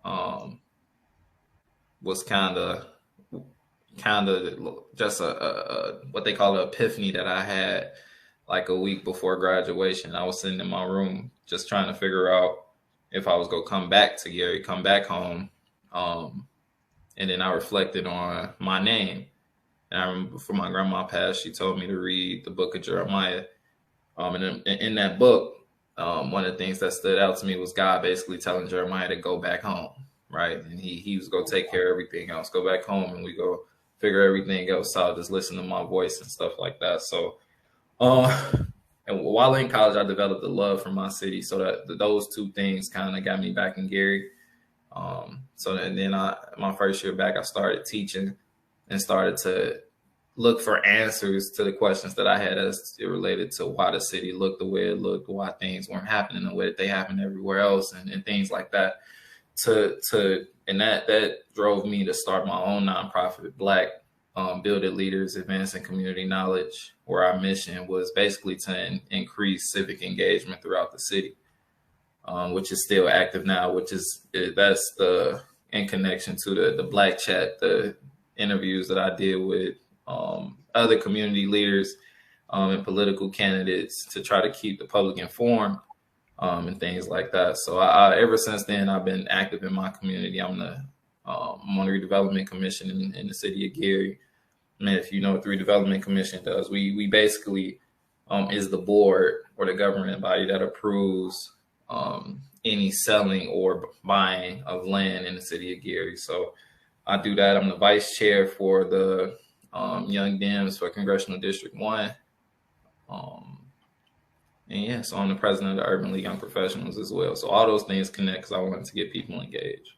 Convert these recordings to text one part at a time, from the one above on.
was kind of just a what they call an epiphany that I had like a week before graduation. I was sitting in my room just trying to figure out if I was gonna come back to Gary, come back home. And then I reflected on my name. And I remember before my grandma passed, she told me to read the book of Jeremiah. And in that book, one of the things that stood out to me was God basically telling Jeremiah to go back home, right? And he was going to take care of everything else. Go back home and we go figure everything else out. Just listen to my voice and stuff like that. So, and while in college, I developed a love for my city. So that those two things kind of got me back in Gary. So then my first year back, I started teaching and started to look for answers to the questions that I had as it related to why the city looked the way it looked, why things weren't happening the way that they happened everywhere else, and things like that. And that drove me to start my own nonprofit, Black Building Leaders Advancing Community Knowledge, where our mission was basically to increase civic engagement throughout the city, which is still active now. That's in connection to the Black Chat, the interviews that I did with other community leaders and political candidates to try to keep the public informed and things like that. So I ever since then, I've been active in my community. I'm on the Redevelopment Commission in the city of Gary. And if you know what the Redevelopment Commission does, we basically is the board or the government body that approves any selling or buying of land in the city of Gary. So I do that. I'm the vice chair for the Young Dems for Congressional District 1. And yeah, so I'm the president of the Urban League Young Professionals as well. So all those things connect because I wanted to get people engaged.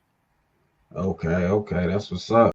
Okay, that's what's up.